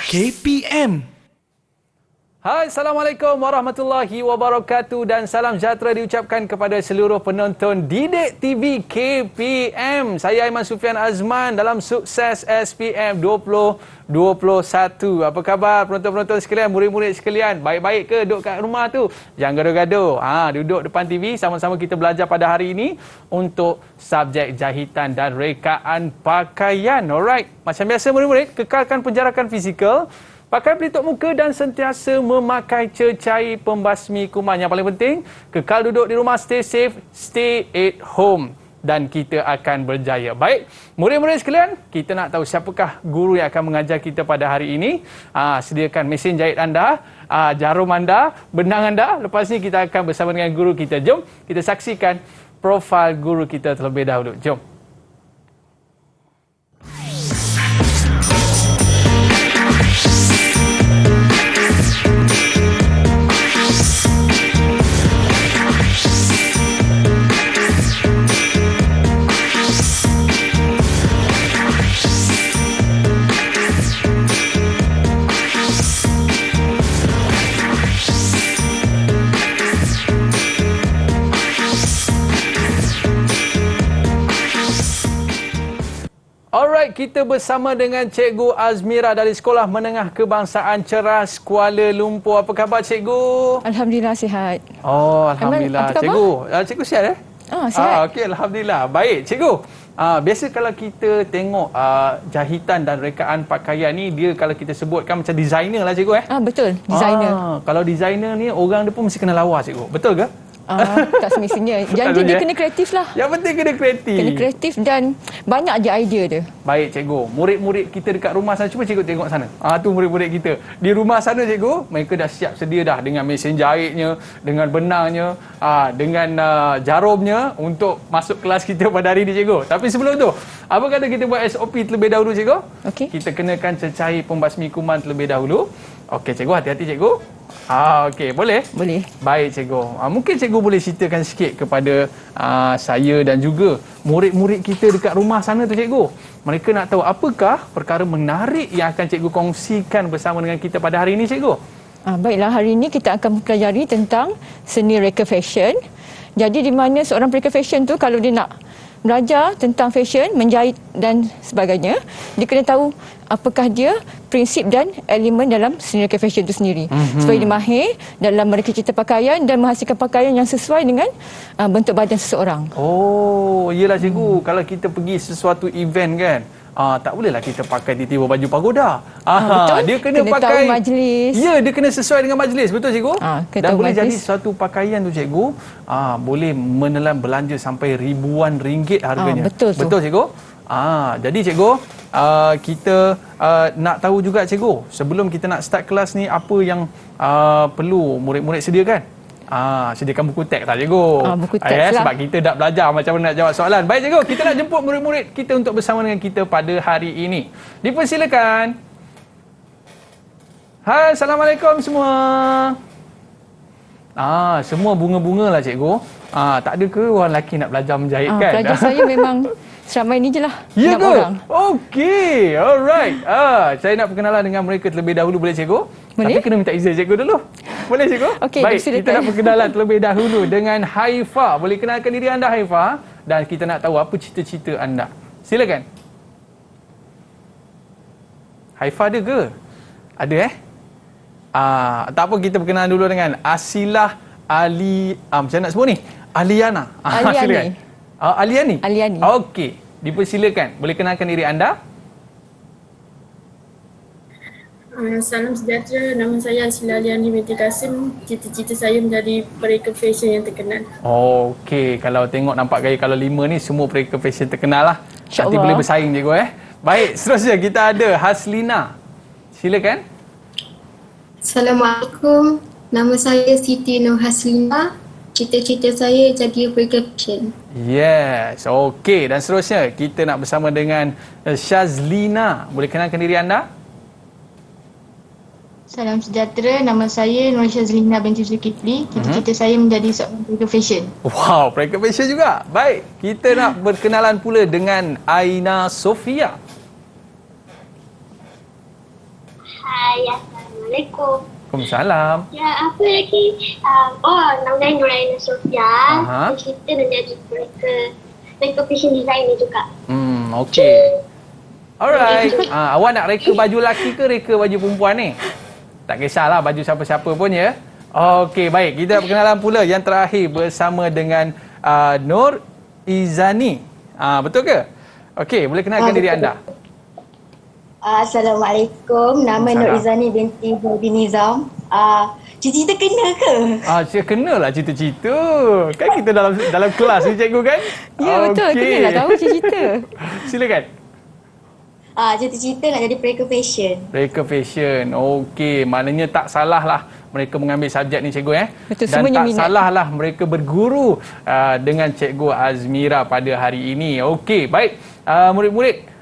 KPM. Hai, Assalamualaikum warahmatullahi wabarakatuh dan salam sejahtera diucapkan kepada seluruh penonton Didik TV KPM. Saya Aiman Sufian Azman dalam Sukses SPM 2021. Apa khabar penonton-penonton sekalian, murid-murid sekalian? Baik-baik ke duduk kat rumah tu? Jangan gaduh-gaduh. Duduk depan TV, sama-sama kita belajar pada hari ini untuk subjek jahitan dan rekaan pakaian. Alright, macam biasa murid-murid, kekalkan penjarakan fizikal. Pakai pelitup muka dan sentiasa memakai cecair pembasmi kuman. Yang paling penting, kekal duduk di rumah, stay safe, stay at home. Dan kita akan berjaya. Baik, murid-murid sekalian, kita nak tahu siapakah guru yang akan mengajar kita pada hari ini. Sediakan mesin jahit anda, jarum anda, benang anda. Lepas ni kita akan bersama dengan guru kita. Jom kita saksikan profil guru kita terlebih dahulu. Jom. Alright, kita bersama dengan Cikgu Azmira dari Sekolah Menengah Kebangsaan Ceras, Kuala Lumpur. Apa khabar Cikgu? Alhamdulillah sihat. Oh, Alhamdulillah. Cikgu, Cikgu sihat sihat. Okey, Alhamdulillah. Baik, Cikgu. Biasa kalau kita tengok jahitan dan rekaan pakaian ni, dia kalau kita sebutkan macam designer lah Cikgu Betul, designer. Kalau designer ni, orang dia pun mesti kena lawa Cikgu. Betul ke? Tak semestinya. Janji dia kena kreatif lah. Yang penting kena kreatif. Kena kreatif dan banyak je idea dia. Baik Cikgu, murid-murid kita dekat rumah sana, cuba Cikgu tengok sana. Tu murid-murid kita. Di rumah sana Cikgu, mereka dah siap sedia dah dengan mesin jahitnya, dengan benangnya, dengan jarumnya untuk masuk kelas kita pada hari ini Cikgu. Tapi sebelum tu, apa kata kita buat SOP terlebih dahulu Cikgu? Okey. Kita kenakan cecair pembasmi kuman terlebih dahulu. Okey Cikgu, hati-hati Cikgu. Okey, boleh? Boleh. Baik Cikgu. Mungkin Cikgu boleh ceritakan sikit kepada saya dan juga murid-murid kita dekat rumah sana tu Cikgu. Mereka nak tahu apakah perkara menarik yang akan Cikgu kongsikan bersama dengan kita pada hari ini Cikgu. Baiklah, hari ini kita akan mempelajari tentang seni reka fashion. Jadi di mana seorang reka fashion tu kalau dia nak belajar tentang fashion, menjahit dan sebagainya, dia kena tahu apakah dia prinsip dan elemen dalam seni reka fashion itu sendiri. Supaya dia mahir dalam mereka cipta pakaian dan menghasilkan pakaian yang sesuai dengan bentuk badan seseorang. Oh, iyalah Cikgu. Kalau kita pergi sesuatu event kan, tak bolehlah kita pakai tiba-tiba baju pagoda. Betul. Dia kena pakai tahu majlis. Ya, dia kena sesuai dengan majlis. Betul Cikgu? Dan boleh majlis. jadi suatu pakaian tu Cikgu, boleh menelan belanja sampai ribuan ringgit harganya. Betul tu. Betul Cikgu? Jadi Cikgu, kita nak tahu juga Cikgu, sebelum kita nak start kelas ni, apa yang perlu murid-murid sediakan? Sediakan buku teks tak Cikgu? Buku teks lah. Sebab kita dah belajar macam mana nak jawab soalan. Baik Cikgu, kita nak jemput murid-murid kita untuk bersama dengan kita pada hari ini. Dipersilakan. Hai, Assalamualaikum semua. Semua bunga-bunga lah Cikgu. Tak ada ke orang lelaki nak belajar menjahit kan? Pelajar saya memang seramai ni je lah. Ya ke? Orang. Okey, alright. Saya nak perkenalan dengan mereka terlebih dahulu, boleh Cikgu? Boleh? Tapi kena minta izin Cikgu dulu. Boleh Cikgu? Okey, baik, silakan. kita nak perkenalan terlebih dahulu dengan Haifa. Boleh kenalkan diri anda Haifa? Dan kita nak tahu apa cita-cita anda. Silakan. Haifa ada ke? Ada tak apa, kita perkenalan dulu dengan Asilah macam nak sebut ni? Aliana. Silakan. Aliani? Aliani. Okey, dipersilakan. Boleh kenalkan diri anda? Salam sejahtera, nama saya Asilah Aliani binti Kasim. Cita-cita saya menjadi pereka fashion yang terkenal. Okey, kalau tengok nampak gaya kalau 5 ni semua pereka fashion terkenal lah. InsyaAllah. Nanti boleh bersaing Cikgu Baik, seterusnya kita ada Haslina. Silakan. Assalamualaikum. Nama saya Siti Nur Haslina. Cita-cita saya jadi pereka fashion. Yes, okey. Dan seterusnya kita nak bersama dengan Syazlina. Boleh kenalkan diri anda? Salam sejahtera, nama saya Nur Syazlina binti Zulkifli. Cita-cita saya menjadi seorang pereka fashion. Wow, pereka fashion juga. Baik, kita nak berkenalan pula dengan Aina Sofia. Hai, Assalamualaikum. Waalaikumsalam. Ya, apa lagi? Nama saya Nuraina Sofia. Aha. Kita menjadi mereka fashion designer juga. Okey. Alright. Awak nak reka baju lelaki ke reka baju perempuan ni? Tak kisahlah baju siapa-siapa pun ya. Okey, baik. Kita perkenalan pula yang terakhir bersama dengan Nur Izani. Betul ke? Okey, boleh kenalkan diri anda? Assalamualaikum. Nama Nur Izani binti Zaidi Nizam. Cita-cita kena ke? Saya kenalah cita-cita. Kan kita dalam kelas ni cikgu kan? Ya, betul. Kenalah tahu cita-cita. Silakan. Cita-cita nak jadi pelika fashion. Pelika fashion. Okey, maknanya tak salah lah mereka mengambil subjek ni cikgu Betul, dan semuanya tak minat. salah lah mereka berguru dengan cikgu Azmira pada hari ini. Okey, baik. Murid-murid,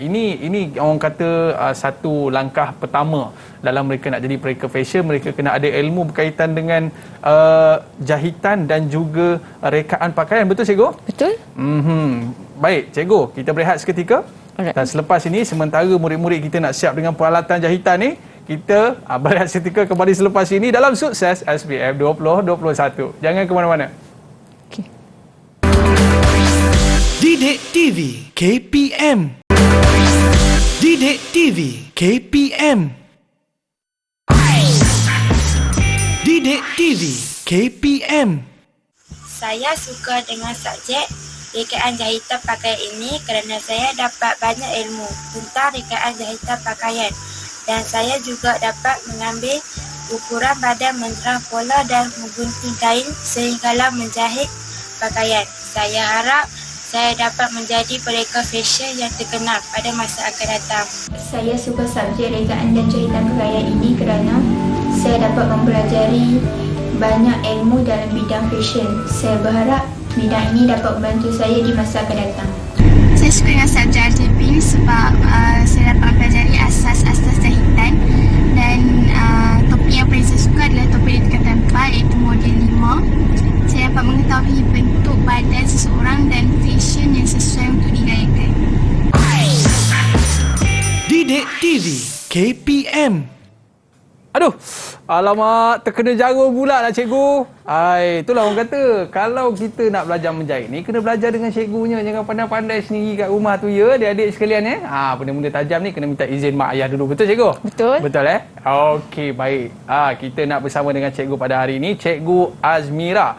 ini orang kata satu langkah pertama dalam mereka nak jadi pelika fashion. Mereka kena ada ilmu berkaitan dengan jahitan dan juga rekaan pakaian. Betul cikgu? Betul? Baik cikgu, kita berehat seketika. Alright. Dan selepas ini sementara murid-murid kita nak siap dengan peralatan jahitan ni, kita berehat seketika kembali selepas ini dalam Sukses SPM 2021. Jangan ke mana-mana. Okey. Didik TV KPM. Didik TV KPM. Didik TV KPM. Saya suka dengan subjek rekaan jahitan pakaian ini kerana saya dapat banyak ilmu tentang rekaan jahitan pakaian dan saya juga dapat mengambil ukuran badan, menerang pola dan menggunting kain sehinggalah menjahit pakaian. Saya harap saya dapat menjadi pelika fashion yang terkenal pada masa akan datang. Saya suka subjek rekaan dan jahitan pakaian ini kerana saya dapat mempelajari banyak ilmu dalam bidang fashion. Saya berharap bidang ini dapat membantu saya di masa akan datang. Saya suka dengan subjek RJP sebab saya dapat mempelajari asas-asas jahitan dan topik yang paling saya suka adalah topik di tingkatan 4 iaitu model 5. Saya dapat mengetahui bentuk badan seseorang dan fashion yang sesuai untuk digayakan. Didik TV KPM. Aduh, alamak, terkena jarum pula lah cikgu. Itulah orang kata, kalau kita nak belajar menjahit ni, kena belajar dengan cikgunya. Jangan pandai-pandai sendiri kat rumah tu ya, adik-adik sekalian benda-benda tajam ni kena minta izin mak ayah dulu. Betul cikgu? Betul. Betul Okey, baik. Kita nak bersama dengan cikgu pada hari ini, Cikgu Azmira.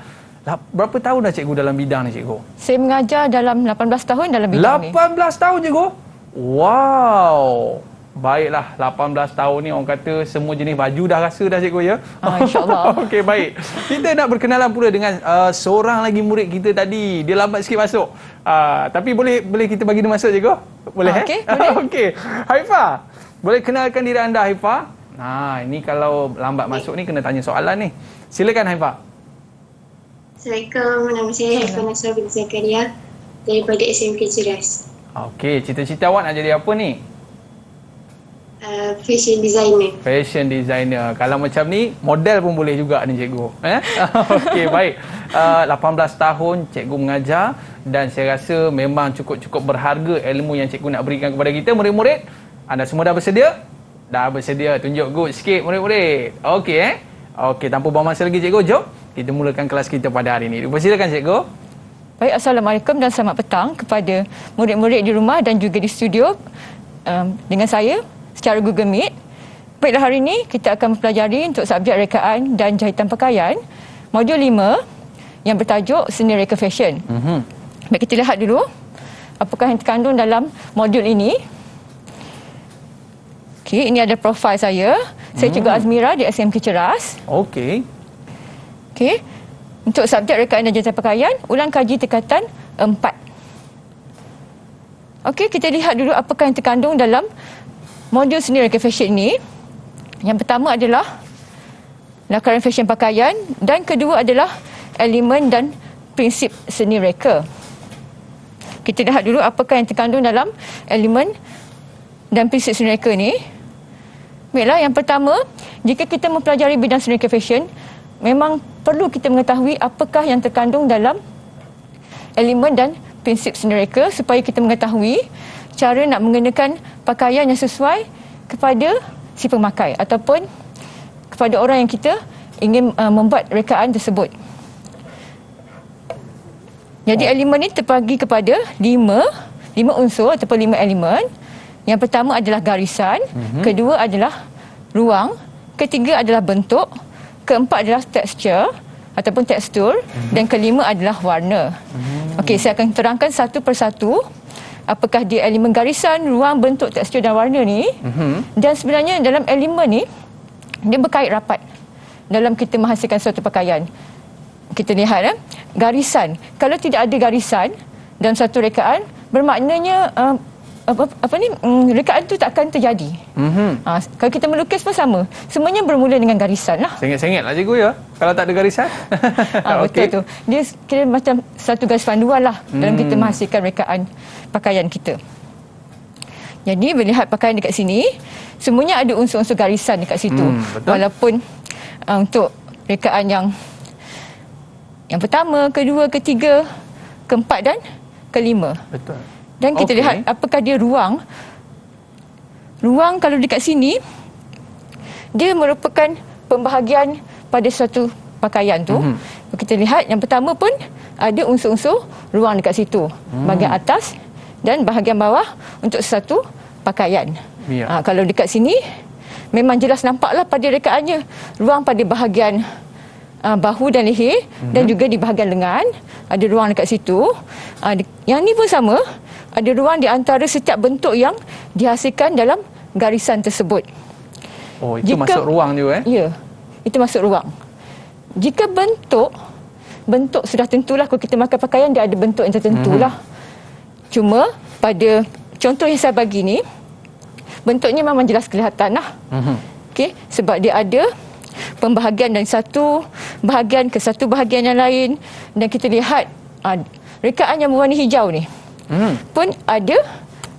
Berapa tahun dah cikgu dalam bidang ni cikgu? Saya mengajar dalam 18 tahun dalam bidang ni. 18 tahun cikgu? Wow. Baiklah, 18 tahun ni orang kata semua jenis baju dah rasa dah cikgu ya. InsyaAllah. Okey, baik. Kita nak berkenalan pula dengan seorang lagi murid kita tadi. Dia lambat sikit masuk. Tapi boleh kita bagi dia masuk cikgu? Boleh Okey, boleh. Okey. Haifah, boleh kenalkan diri anda Haifah? Ini kalau lambat masuk ni kena tanya soalan ni. Silakan Haifah. Assalamualaikum, nama saya Haifah Nasra bin Zakaria daripada SMK Ceras. Okey, cita-cita awak nak jadi apa ni? Fashion designer. Fashion designer. Kalau macam ni, model pun boleh juga ni cikgu. Okey, baik. 18 tahun cikgu mengajar dan saya rasa memang cukup-cukup berharga ilmu yang cikgu nak berikan kepada kita. Murid-murid, anda semua dah bersedia? Dah bersedia. Tunjuk good sikit murid-murid. Okey Okey, tanpa buang masa lagi cikgu, jom kita mulakan kelas kita pada hari ini. Silakan cikgu. Baik, Assalamualaikum dan selamat petang kepada murid-murid di rumah dan juga di studio dengan saya secara Google Meet. Baiklah, hari ini kita akan mempelajari untuk subjek rekaan dan jahitan pakaian modul 5 yang bertajuk seni reka fashion. Baik, kita lihat dulu apakah yang terkandung dalam modul ini. Okey, ini ada profil saya. Saya Cikgu Azmira di SMK Ceras. Okey. Okey. Untuk subjek rekaan dan jahitan pakaian, ulang kaji tingkatan 4. Okey, kita lihat dulu apakah yang terkandung dalam modul seni reka fashion ini. Yang pertama adalah lakaran fashion pakaian dan kedua adalah elemen dan prinsip seni reka. Kita lihat dulu apakah yang terkandung dalam elemen dan prinsip seni reka ni. Baiklah, yang pertama, jika kita mempelajari bidang seni reka fashion, memang perlu kita mengetahui apakah yang terkandung dalam elemen dan prinsip seni reka supaya kita mengetahui cara nak mengenakan pakaian yang sesuai kepada si pemakai ataupun kepada orang yang kita ingin membuat rekaan tersebut. Jadi elemen ini terbagi kepada 5 unsur ataupun 5 elemen. Yang pertama adalah garisan, kedua adalah ruang, ketiga adalah bentuk, keempat adalah tekstur ataupun tekstur dan kelima adalah warna. Okey, saya akan terangkan satu persatu apakah dia elemen garisan, ruang, bentuk, tekstur dan warna ni. Dan sebenarnya dalam elemen ni dia berkait rapat dalam kita menghasilkan suatu pakaian. Kita lihat garisan. Kalau tidak ada garisan dalam satu rekaan, bermaknanya rekaan tu takkan terjadi. Kalau kita melukis pun sama. Semuanya bermula dengan garisan lah. Sengit-sengit lah cikgu ya, kalau tak ada garisan. Betul tu. Dia kira macam satu garis panduan lah dalam kita menghasilkan rekaan pakaian kita. Jadi melihat pakaian dekat sini, semuanya ada unsur-unsur garisan dekat situ. Walaupun untuk rekaan yang pertama, kedua, ketiga, keempat dan kelima. Betul. Dan kita lihat apakah dia ruang. Ruang kalau dekat sini, dia merupakan pembahagian pada suatu pakaian tu. Kita lihat yang pertama pun ada unsur-unsur ruang dekat situ. Bahagian atas dan bahagian bawah untuk satu pakaian. Kalau dekat sini, memang jelas nampaklah pada rekaannya. Ruang pada bahagian bahu dan leher dan juga di bahagian lengan ada ruang dekat situ. Yang ni pun sama, ada ruang di antara setiap bentuk yang dihasilkan dalam garisan tersebut. Oh, itu masuk ruang juga Ya, itu masuk ruang. Jika bentuk sudah tentulah, kalau kita makan pakaian dia ada bentuk yang tertentulah. Cuma pada contoh yang saya bagi ni, bentuknya memang jelas kelihatan lah. Okey, sebab dia ada pembahagian dari satu bahagian ke satu bahagian yang lain. Dan kita lihat rekaan yang berwarna hijau ni pun ada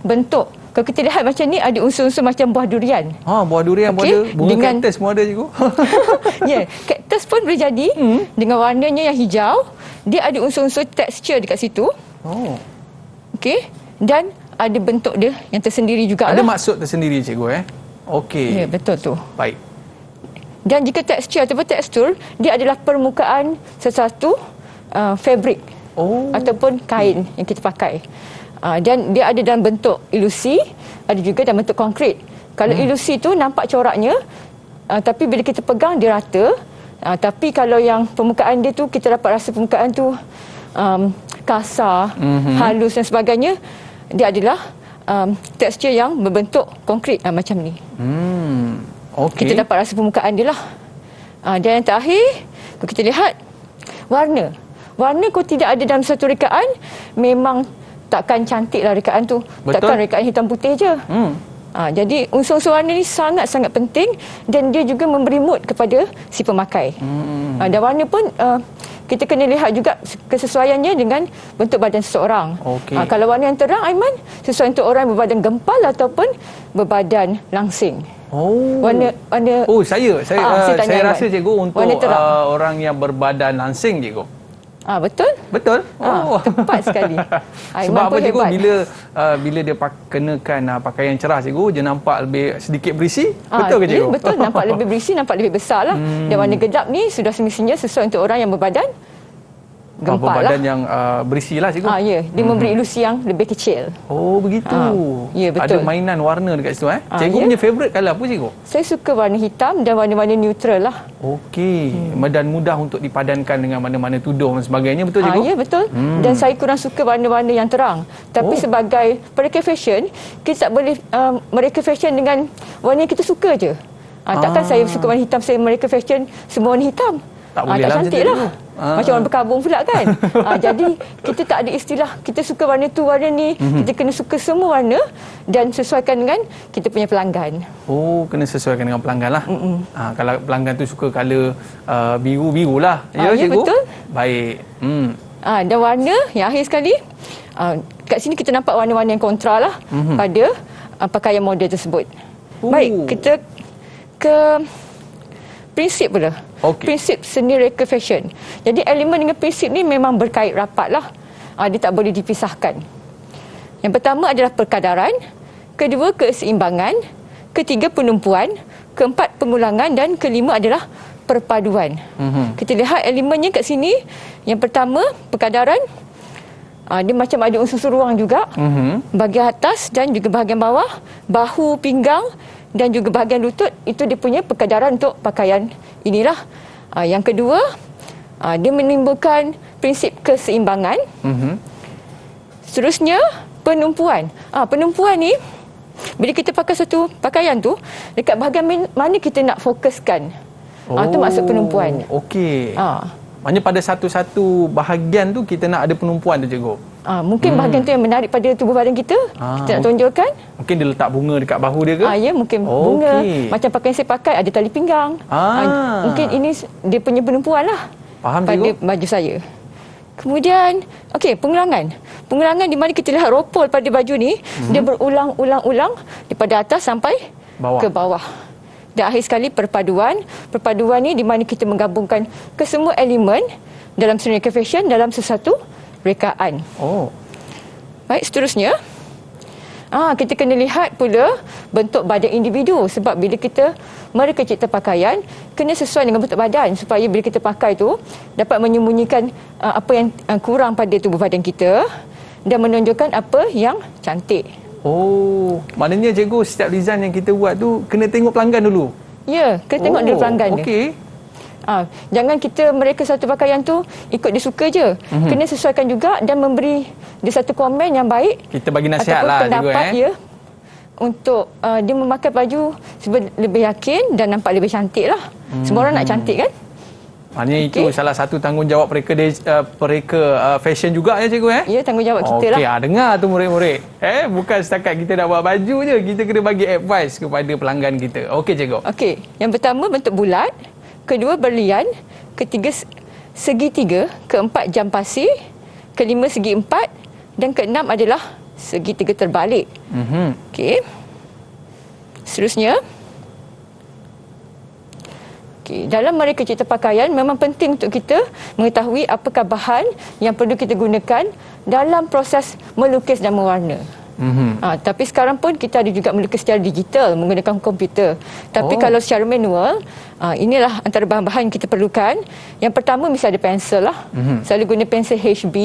bentuk. Kalau kita lihat macam ni, ada unsur-unsur macam buah durian. Buah durian pun ada, bunga kaktus pun ada cikgu. Ya, kaktus pun boleh jadi dengan warnanya yang hijau. Dia ada unsur-unsur tekstur dekat situ. Okey, dan ada bentuk dia yang tersendiri juga. Ada maksud tersendiri cikgu Okey. Ya, betul tu. Baik. Dan jika tekstur ataupun tekstur, dia adalah permukaan sesuatu fabrik ataupun kain yang kita pakai. Dan dia ada dalam bentuk ilusi, ada juga dalam bentuk konkret. Kalau ilusi tu nampak coraknya, tapi bila kita pegang dia rata. Tapi kalau yang permukaan dia tu, kita dapat rasa permukaan tu kasar, halus dan sebagainya. Dia adalah tekstur yang berbentuk konkret macam ni. Kita dapat rasa permukaan dia lah. Dan yang terakhir, kalau kita lihat warna. Warna kalau tidak ada dalam satu rekaan, memang takkan cantiklah rekaan tu. Takkan rekaan hitam putih je. Jadi unsur-unsur warna ni sangat-sangat penting dan dia juga memberi mood kepada si pemakai. Dan warna pun kita kena lihat juga kesesuaiannya dengan bentuk badan seseorang. Kalau warna yang terang, Aiman, sesuai untuk orang yang berbadan gempal ataupun berbadan langsing. Saya rasa cikgu untuk orang yang berbadan langsing cikgu. Betul? Betul. Tepat sekali. Sebab apa cikgu, bila dia kenakan pakaian cerah cikgu, dia nampak lebih sedikit berisi. Betul ke cikgu? Betul, nampak lebih berisi, nampak lebih besar lah. Dan warna gelap ni sudah semestinya sesuai untuk orang yang berbadan gempal berbadan yang berisi lah cikgu. Ya, dia memberi ilusi yang lebih kecil. Begitu. Ya, betul. Ada mainan warna dekat situ Cikgu punya favourite colour apa cikgu? Saya suka warna hitam dan warna-warna neutral lah. Dan mudah untuk dipadankan dengan mana-mana tudung dan sebagainya, betul cikgu? Ya, betul. Dan saya kurang suka warna-warna yang terang. Tapi sebagai pereka fashion, kita tak boleh mereka fashion dengan warna yang kita suka je. Takkan saya suka warna hitam, saya mereka fashion semua warna hitam. Tak boleh tak cantik lah. Macam orang berkabung pula kan. Jadi kita tak ada istilah kita suka warna tu, warna ni. Kita kena suka semua warna dan sesuaikan dengan kita punya pelanggan. Kena sesuaikan dengan pelanggan lah. Kalau pelanggan tu suka colour biru-biru lah. Ya cikgu? Betul. Baik. Dan warna yang akhir sekali, kat sini kita nampak warna-warna yang kontra lah pada pakaian model tersebut. Baik, kita ke prinsip pula. Prinsip seni reka fashion. Jadi elemen dengan prinsip ni memang berkait rapat lah. Dia tak boleh dipisahkan. Yang pertama adalah perkadaran, kedua keseimbangan, ketiga penumpuan, keempat pengulangan dan kelima adalah perpaduan. Kita lihat elemennya kat sini. Yang pertama, perkadaran. Dia macam ada unsur ruang juga. Bahagian atas dan juga bahagian bawah, bahu, pinggang dan juga bahagian lutut, itu dia punya perkadaran untuk pakaian inilah. Yang kedua, dia menimbulkan prinsip keseimbangan. Seterusnya, penumpuan. Penumpuan ni, bila kita pakai satu pakaian tu, dekat bahagian mana kita nak fokuskan. Itu maksud penumpuan. Okey. Maksudnya pada satu-satu bahagian tu kita nak ada penumpuan tu, cikgu. Mungkin bahagian tu yang menarik pada tubuh badan kita. Kita nak tunjukkan. Mungkin dia letak bunga dekat bahu dia ke? Ya, mungkin bunga. Macam pakaian saya pakai ada tali pinggang. Mungkin ini dia punya penumpuan lah. Faham, pada cikgu? baju saya. Kemudian, pengulangan. Pengulangan di mana kita lihat ropol pada baju ni, dia berulang-ulang-ulang daripada atas sampai ke bawah. Dan akhir sekali perpaduan. Perpaduan ni di mana kita menggabungkan kesemua elemen dalam seni reka fashion dalam sesuatu rekaan. Baik, seterusnya. Kita kena lihat pula bentuk badan individu. Sebab bila kita mereka cipta pakaian, kena sesuai dengan bentuk badan. Supaya bila kita pakai tu, dapat menyembunyikan apa yang kurang pada tubuh badan kita dan menunjukkan apa yang cantik. Maknanya cikgu, setiap design yang kita buat tu kena tengok pelanggan dulu. Ya, kena tengok dulu pelanggan dia. Okey. Jangan kita mereka satu pakaian tu ikut dia suka je. Kena sesuaikan juga dan memberi dia satu komen yang baik. Kita bagi nasihat lah, pendapat cikgu. Untuk dia memakai baju lebih yakin dan nampak lebih cantik lah. Semua orang nak cantik kan? Maknanya itu salah satu tanggungjawab mereka fashion juga ya, cikgu? Ya, tanggungjawab kita lah. Dengar tu murid-murid. Bukan setakat kita nak buat baju je, kita kena bagi advice kepada pelanggan kita. Okey, cikgu. Yang pertama bentuk bulat, kedua berlian, ketiga segitiga, keempat jam pasir, kelima segi empat dan keenam adalah segitiga terbalik. Seterusnya, dalam mereka cipta pakaian memang penting untuk kita mengetahui apakah bahan yang perlu kita gunakan dalam proses melukis dan mewarna. Tapi sekarang pun kita ada juga melukis secara digital menggunakan komputer. Tapi kalau secara manual, inilah antara bahan-bahan yang kita perlukan. Yang pertama mesti ada pensel lah. Selalu guna pensel HB.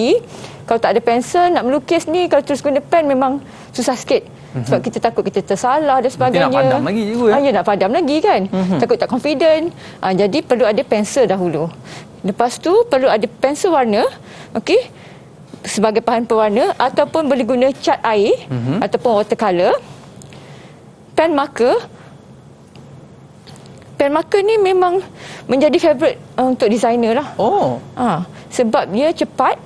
Kalau tak ada pensel, nak melukis ni, kalau terus guna pen memang susah sikit. Sebab kita takut kita tersalah dan sebagainya. Nanti nak padam lagi cikgu ya, nak padam lagi kan. Takut tak confident. Jadi perlu ada pensel dahulu. Lepas tu perlu ada pensel warna. Sebagai bahan pewarna, ataupun boleh guna cat air ataupun watercolor. Pen marker. Pen marker ni memang menjadi favourite untuk designer lah. Sebab dia cepat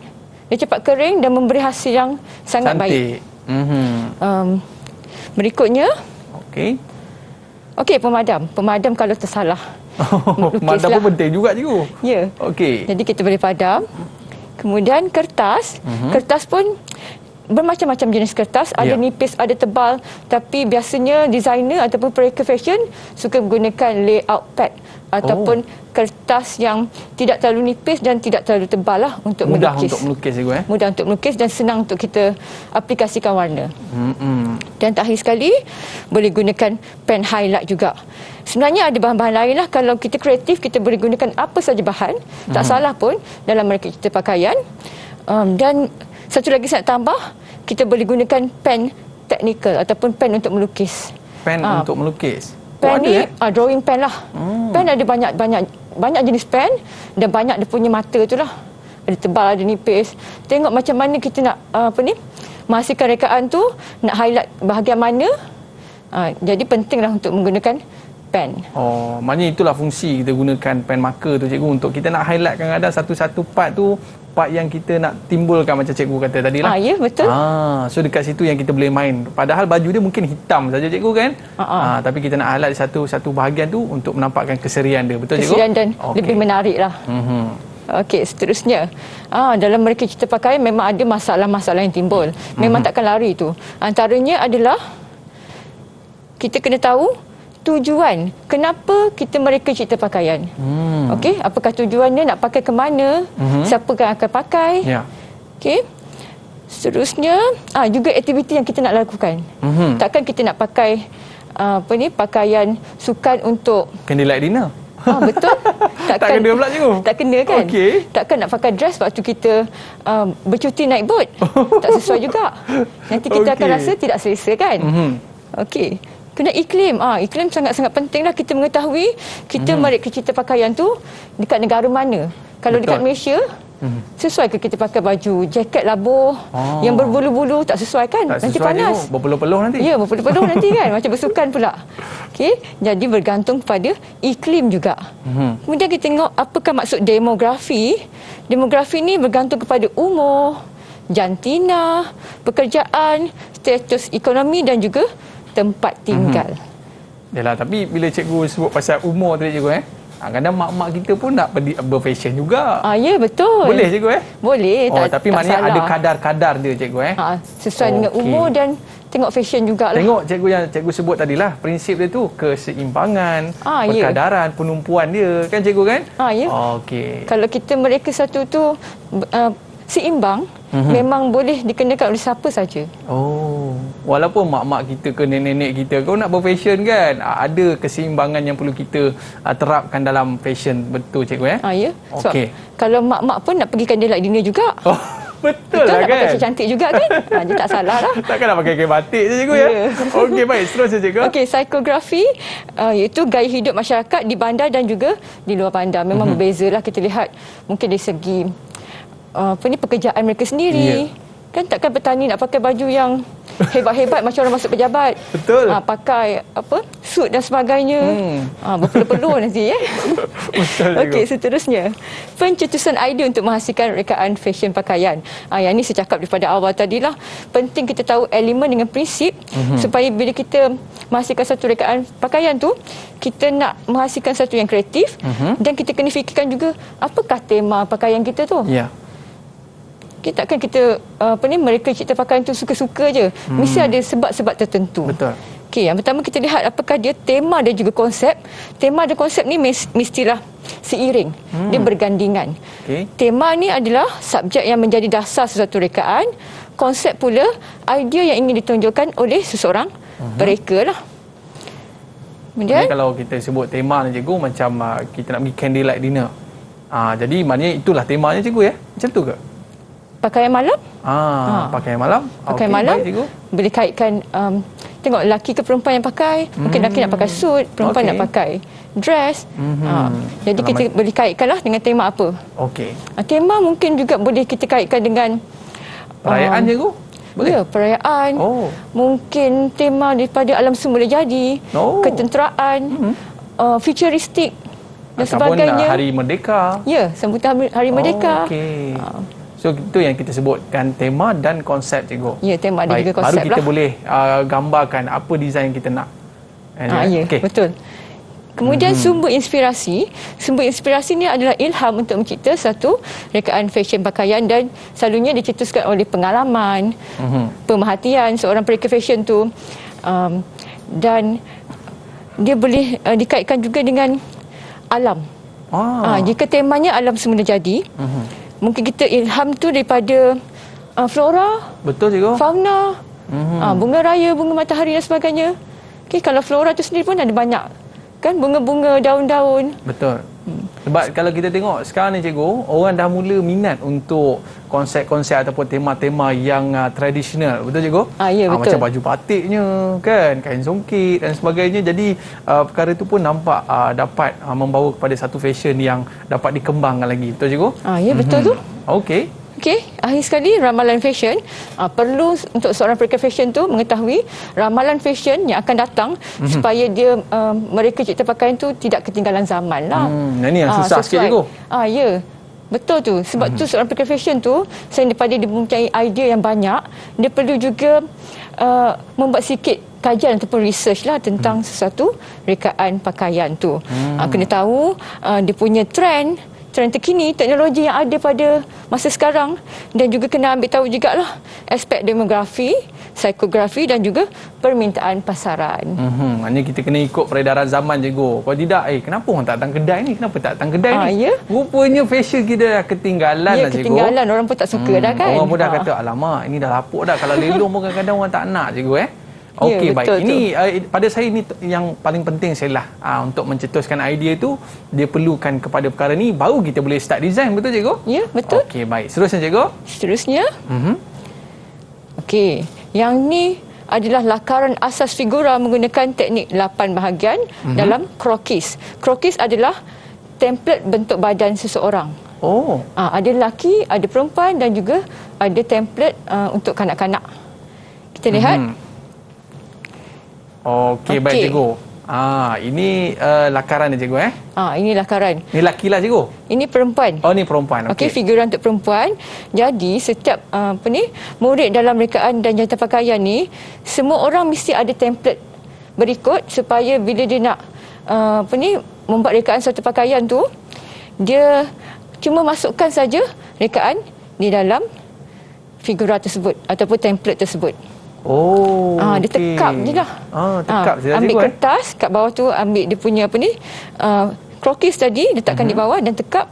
kering dan memberi hasil yang sangat baik. Berikutnya, pemadam kalau tersalah. Pemadam pun penting juga, cikgu. Ya. Jadi kita boleh padam. Kemudian kertas. Kertas pun bermacam-macam jenis kertas. Ada nipis, ada tebal. Tapi biasanya designer ataupun pereka fashion suka menggunakan layout pad ataupun kertas yang tidak terlalu nipis dan tidak terlalu tebal lah untuk mudah melukis. Mudah untuk melukis, cikgu. Mudah untuk melukis dan senang untuk kita aplikasikan warna. Dan terakhir sekali, boleh gunakan pen highlight juga. Sebenarnya ada bahan-bahan lain lah. Kalau kita kreatif, kita boleh gunakan apa saja bahan. Tak salah pun dalam mereka kita pakaian. Dan satu lagi saya nak tambah, kita boleh gunakan pen teknikal ataupun pen untuk melukis. Pen untuk melukis? Pen ni drawing pen lah. Pen ada banyak jenis pen dan banyak dia punya mata tu lah. Ada tebal, ada nipis. Tengok macam mana kita nak menghasilkan rekaan tu, nak highlight bahagian mana. Jadi pentinglah untuk menggunakan pen. Maknanya itulah fungsi kita gunakan pen marker tu, cikgu, untuk kita nak highlight kadang-kadang satu-satu part tu, part yang kita nak timbulkan macam cikgu kata tadi lah. Ya, betul. So dekat situ yang kita boleh main. Padahal baju dia mungkin hitam saja, cikgu, kan? Tapi kita nak highlight satu bahagian tu untuk menampakkan keserian dia. Betul, cikgu? Keserian dan lebih menarik lah. Seterusnya. Dalam mereka cipta pakaian memang ada masalah-masalah yang timbul. Memang takkan lari tu. Antaranya adalah kita kena tahu tujuan kenapa kita mereka cipta pakaian. Apakah tujuannya, nak pakai ke mana, siapa yang akan pakai. Seterusnya juga aktiviti yang kita nak lakukan. Takkan kita nak pakai pakaian sukan untuk Candlelight dinner. betul. Tak kena pula cikgu. Tak kena kan? Okey. Takkan nak pakai dress waktu kita bercuti naik bot. Tak sesuai juga. Nanti kita akan Okey. rasa tidak selesa kan? Okey. Kena iklim. Iklim sangat-sangat pentinglah kita mengetahui kita mereka cipta pakaian tu dekat negara mana. Kalau Betul. dekat Malaysia, sesuai ke kita pakai baju jaket labuh yang berbulu-bulu, tak sesuai kan? Tak Nanti sesuai panas. cikgu. Berpeluh-peluh nanti. Ya, berpeluh-peluh nanti kan. Macam bersukan pula. Okey, jadi bergantung kepada iklim juga. Kemudian kita tengok apakah maksud demografi. Demografi ni bergantung kepada umur, jantina, pekerjaan, status ekonomi dan juga tempat tinggal. Yalah, tapi bila cikgu sebut pasal umur tadi cikgu kadang mak-mak kita pun nak berfashion juga. Ya, betul. Boleh cikgu Boleh, tapi maknanya salah. ada kadar-kadar dia cikgu Sesuai dengan umur dan tengok fashion jugalah. Tengok cikgu yang cikgu sebut tadilah, prinsip dia tu keseimbangan, Ya. perkadaran, penumpuan dia kan cikgu kan? Ya. Okey. Kalau kita mereka satu tu seimbang, memang boleh dikenakan oleh siapa saja. Walaupun mak-mak kita ke nenek-nenek kita kau nak berfashion kan, ada keseimbangan yang perlu kita terapkan dalam fashion. Betul cikgu Ya. Sebab Okey. kalau mak-mak pun nak pergi candlelight dinner juga. Betul lah nak kan? pakai cantik juga kan? Dia tak salah lah. Takkan nak pakai kain batik je cikgu Okey, baik, seterusnya cikgu. Okey, psikografi iaitu gaya hidup masyarakat di bandar dan juga di luar bandar. Memang berbezalah kita lihat mungkin dari segi pekerjaan mereka sendiri. Kan takkan petani nak pakai baju yang hebat-hebat macam orang masuk pejabat. Betul. Pakai suit dan sebagainya. Berpeluh-peluh nanti Betul. Okey, seterusnya. Pencetusan idea untuk menghasilkan rekaan fashion pakaian. Yang ni saya cakap daripada awal tadilah. Penting kita tahu elemen dengan prinsip supaya bila kita menghasilkan satu rekaan pakaian tu, kita nak menghasilkan satu yang kreatif dan kita kena fikirkan juga apakah tema pakaian kita tu. Ya. Takkan kita mereka cipta pakaian tu suka-suka je. Mesti ada sebab-sebab tertentu. Betul. Okey, yang pertama kita lihat apakah dia tema dan juga konsep. Tema dan konsep ni mestilah seiring. Dia bergandingan. Okey. Tema ni adalah subjek yang menjadi dasar sesuatu rekaan. Konsep pula idea yang ingin ditonjolkan oleh seseorang mereka lah. Kemudian kalau kita sebut tema ni cikgu, macam kita nak pergi candlelight dinner. Jadi maknanya itulah temanya cikgu Macam tu ke? pakaian malam. Pakaian malam. Pakaian Okey, malam baik, cikgu. boleh kaitkan tengok lelaki ke perempuan yang pakai. Mungkin lelaki nak pakai suit, perempuan nak pakai dress. Jadi kita boleh kaitkanlah dengan tema apa. Okey. Tema mungkin juga boleh kita kaitkan dengan Perayaan cikgu? Boleh? Ya, perayaan. Mungkin tema daripada alam semula jadi, ketenteraan, futuristik dan sebagainya. Hari Merdeka. Ya, sambutan Hari Merdeka. Okey. So itu yang kita sebutkan tema dan konsep cikgu. Ya, tema dan juga Baru konsep kita lah. boleh gambarkan apa design yang kita nak. Ya, Okey. betul. Kemudian sumber inspirasi. Sumber inspirasi ni adalah ilham untuk mencipta satu rekaan fashion pakaian dan selalunya dicetuskan oleh pengalaman, pemerhatian seorang pereka fashion tu. Dan dia boleh dikaitkan juga dengan alam. Jika temanya alam semula jadi, mungkin kita ilham tu daripada flora, betul cikgu, fauna, bunga raya, bunga matahari dan sebagainya. Okey, kalau flora tu sendiri pun ada banyak kan, bunga-bunga, daun-daun. Betul. Sebab kalau kita tengok sekarang ni cikgu, orang dah mula minat untuk konsep-konsep ataupun tema-tema yang tradisional. Betul cikgu? Ya, betul. Macam baju batiknya kan, kain songkit dan sebagainya. Jadi perkara itu pun nampak dapat membawa kepada satu fashion yang dapat dikembangkan lagi. Betul cikgu? Ya, betul tu. Okey. Okey, akhir sekali ramalan fashion. Perlu untuk seorang pereka fashion tu mengetahui ramalan fashion yang akan datang supaya dia mereka cipta pakaian tu tidak ketinggalan zaman lah. Ini yang susah sikit cikgu. Ya. Betul tu. Sebab tu seorang pereka fashion tu selain daripada dia mempunyai idea yang banyak, dia perlu juga membuat sikit kajian ataupun research lah tentang sesuatu rekaan pakaian tu. Kena tahu dia punya trend terkini, teknologi yang ada pada masa sekarang, dan juga kena ambil tahu jugalah aspek demografi, psikografi dan juga permintaan pasaran. Maknanya kita kena ikut peredaran zaman cikgu. Kalau tidak, kenapa orang tak datang kedai ni? Kenapa tak datang kedai ni? Ya? Rupanya fashion kita dah ketinggalan lah cikgu. Ketinggalan, orang pun tak suka dah kan. Orang pun dah kata, alamak ini dah lapuk dah. Kalau lelong pun kadang-kadang orang tak nak cikgu Okey, Ya, baik. betul Ini pada saya ini yang paling penting saya untuk mencetuskan idea tu, dia perlukan kepada perkara ni baru kita boleh start design, betul cikgu? Ya, betul. Okey, baik. Seterusnya cikgu. Seterusnya. Okey, yang ni adalah lakaran asas figura menggunakan teknik 8 bahagian dalam krokis. Krokis adalah template bentuk badan seseorang. Oh. Ada lelaki, ada perempuan dan juga ada template untuk kanak-kanak. Kita lihat. Okey, baik cikgu. Ini lakaran dia cikgu Ini lakaran. Ni lelaki lah cikgu. Ini perempuan. Oh, ni perempuan. Okey, figura untuk perempuan. Jadi setiap murid dalam rekaan dan jahitan pakaian ni, semua orang mesti ada template berikut supaya bila dia nak membuat rekaan satu pakaian tu, dia cuma masukkan saja rekaan di dalam figura tersebut ataupun template tersebut. Oh, dia tekap je lah. Tekap je lah ambil cikgu, kertas kat bawah tu, ambil dia punya krokis tadi, letakkan di bawah dan tekap,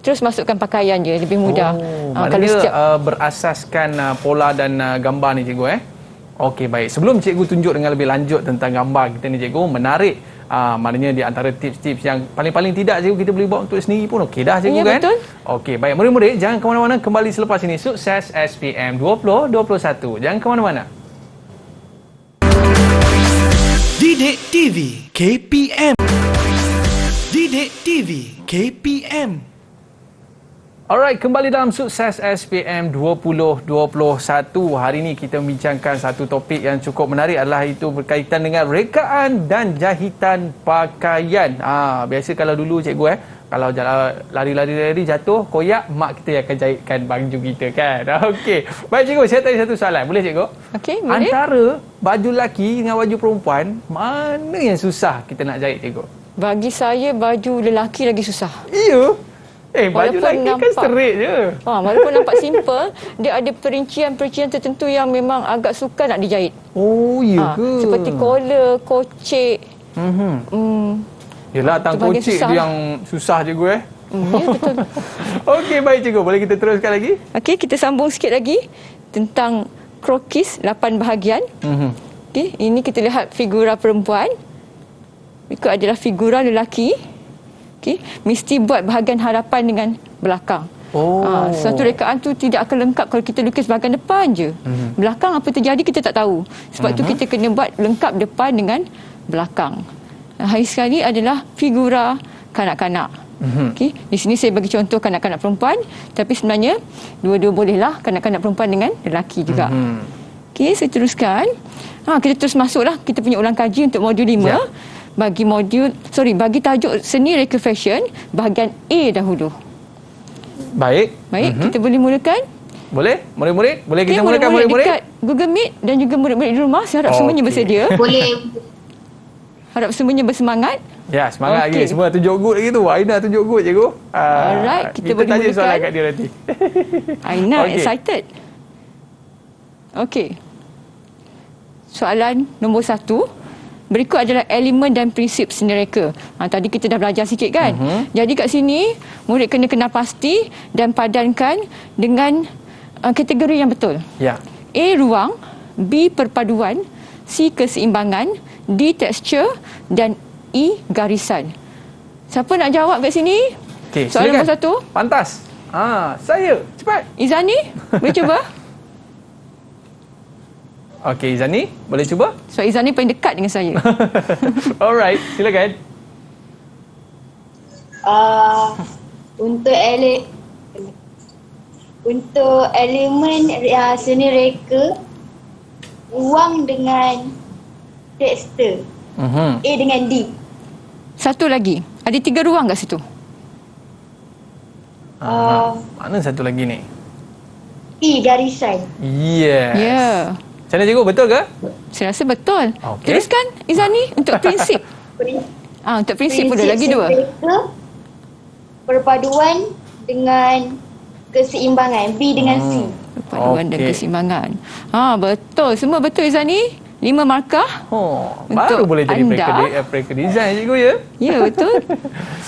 terus masukkan pakaian je, lebih mudah. Maknanya berasaskan pola dan gambar ni cikgu Okey, baik. Sebelum cikgu tunjuk dengan lebih lanjut tentang gambar kita ni cikgu, menarik. Maknanya di antara tips-tips yang paling-paling tidak cikgu kita boleh buat untuk sendiri pun okey dah cikgu, kan? Betul. Okey, baik. Murid-murid jangan ke mana-mana, kembali selepas ini. Sukses SPM 2021. Jangan ke mana-mana. Didik TV KPM. Didik TV KPM. Alright, kembali dalam Sukses SPM 2021. Hari ini kita membincangkan satu topik yang cukup menarik, adalah itu berkaitan dengan rekaan dan jahitan pakaian. Biasa kalau dulu cikgu kalau lari-lari jatuh, koyak, mak kita yang akan jahitkan baju kita, kan? Okey. Baik cikgu, saya tanya satu soalan. Boleh cikgu? Okey, boleh. Antara baju lelaki dengan baju perempuan, mana yang susah kita nak jahit cikgu? Bagi saya baju lelaki lagi susah. Ya. Baju lelaki kan straight je. Walaupun nampak simple, dia ada perincian-perincian tertentu yang memang agak sukar nak dijahit. Oh, ya ke? Seperti collar, kocik. Yelah, tang kocik dia yang susah cikgu Ya, betul. Okey, baik cikgu. Boleh kita teruskan lagi? Okey, kita sambung sikit lagi tentang krokis 8 bahagian. Okey, ini kita lihat figura perempuan. Itu adalah figura lelaki. Okay. Mesti buat bahagian hadapan dengan belakang. Suatu rekaan tu tidak akan lengkap kalau kita lukis bahagian depan je. Belakang apa terjadi kita tak tahu. Sebab tu kita kena buat lengkap depan dengan belakang. Hari sekali adalah figura kanak-kanak. Okay. Di sini saya bagi contoh kanak-kanak perempuan, tapi sebenarnya dua-dua bolehlah, kanak-kanak perempuan dengan lelaki juga. Okay, saya teruskan. Kita terus masuklah kita punya ulang kaji untuk modul 5. Bagi tajuk seni reka fashion bahagian A dahulu. Baik. Kita boleh mulakan? Boleh? Murid-murid? Boleh kita mulakan murid-murid? Dekat Google Meet dan juga murid-murid di rumah, saya harap semuanya bersedia. Boleh. Harap semuanya bersemangat. Ya, semangat lagi. Semua tunjuk good lagi tu. Aina tunjuk good cikgu. Alright, kita boleh tanya mulakan. soalan kat dia nanti. Aina excited. Okey. Soalan nombor 1. Berikut adalah elemen dan prinsip seni reka. Tadi kita dah belajar sikit kan? Jadi kat sini, murid kena kenal pasti dan padankan dengan kategori yang betul. Ya. A. Ruang. B. Perpaduan. C. Keseimbangan. D. Tekstur. Dan E. Garisan. Siapa nak jawab kat sini? Okay, soalan nombor 1. Pantas. Saya. Cepat. Izani, boleh cuba? Okey, Izani, boleh cuba? Sebab Izani paling dekat dengan saya. Alright, silakan. Untuk elemen seni reka, ruang dengan tekstur. A dengan D. Satu lagi. Ada 3 ruang kat situ. Mana satu lagi ni? E, garisan. Yes. Ya. Macam mana cikgu, betul ke? Saya rasa betul. Okey. Teruskan Izani untuk prinsip. Untuk prinsip pun ada lagi 2. Reka, perpaduan dengan keseimbangan. B dengan C. Perpaduan dan keseimbangan. Betul. Semua betul Izani. 5 markah. Baru boleh jadi mereka design cikgu ya? Ya, betul.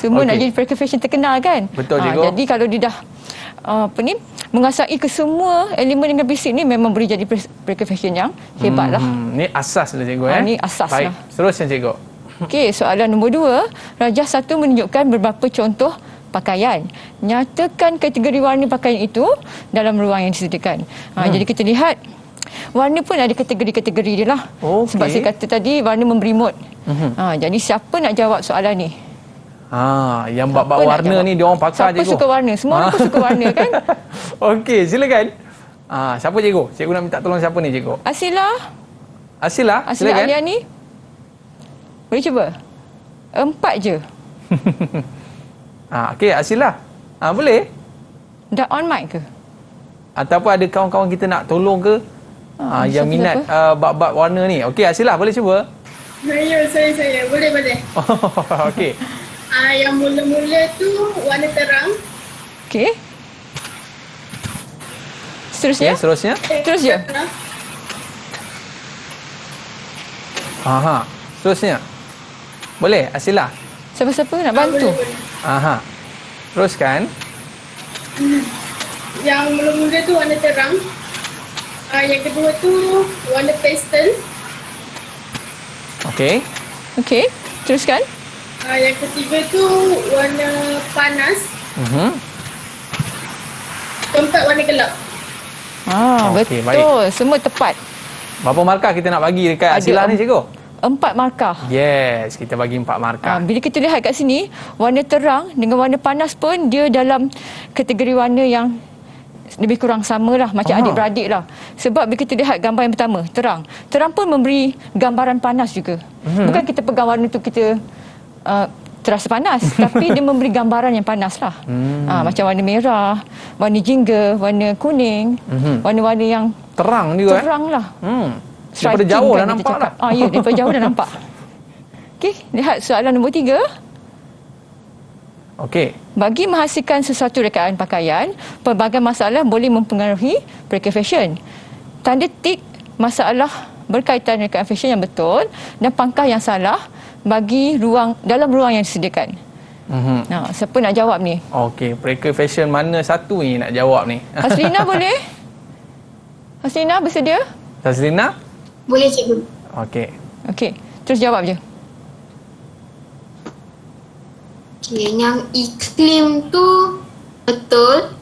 Semua nak jadi mereka fashion terkenal kan? Betul cikgu. Jadi kalau dia dah menguasai kesemua elemen dengan basic ni memang boleh jadi pre-fashion yang hebat lah. Ni asas lah cikgu. Ni asas Baik. lah. Seterusnya cikgu. Okey, soalan nombor 2. Rajah 1 menunjukkan beberapa contoh pakaian. Nyatakan kategori warna pakaian itu dalam ruang yang disediakan. Jadi kita lihat warna pun ada kategori-kategori dia lah. Okey. Sebab saya kata tadi warna memberi mood. Jadi siapa nak jawab soalan ni? Yang bab-bab warna ni dia orang pakar Siapa cikgu. suka warna? Semua orang pun suka warna kan? Okey, silakan. Siapa cikgu? Cikgu nak minta tolong siapa ni cikgu? Asila Silakan. Aliani. Boleh cuba? 4 je. Okey, Asila. Boleh? Dah on mic ke? Ataupun ada kawan-kawan kita nak tolong ke? Yang siapa, minat bab-bab warna ni. Okey, Asila boleh cuba? Saya. Boleh. Okey. Yang mula-mula tu warna terang. Okey. Seterusnya? Seterusnya? Terus je. Seterusnya. Boleh, Asila? Siapa-siapa nak bantu? Teruskan. Yang mula-mula tu warna terang. Yang kedua tu warna pastel. Okey. Teruskan. Yang ketiga tu warna panas. Keempat warna gelap. Okey, Betul. Semua tepat. Berapa markah kita nak bagi dekat Asila ni cikgu? 4 markah. Yes, kita bagi 4 markah. Bila kita lihat kat sini, warna terang dengan warna panas pun dia dalam kategori warna yang lebih kurang sama lah, macam adik-beradik lah. Sebab bila kita lihat gambar yang pertama, terang. Terang pun memberi gambaran panas juga. Bukan kita pegang warna tu kita terasa panas, tapi dia memberi gambaran yang panas lah. Macam warna merah, warna jingga, warna kuning, warna-warna yang terang juga. Terang lah. Daripada jauh dah nampak lah. Ya, daripada jauh dah nampak. Okey, lihat soalan nombor 3. Okey. Bagi menghasilkan sesuatu rekaan pakaian, pelbagai masalah boleh mempengaruhi pereka fashion. Tanda tik masalah berkaitan rekaan fashion yang betul dan pangkah yang salah bagi dalam ruang yang disediakan. Siapa nak jawab ni? Okey, pereka fashion mana satu ni nak jawab ni? Haslina boleh? Haslina bersedia? Haslina? Boleh cikgu. Okey, terus jawab je. Yang iklim tu betul.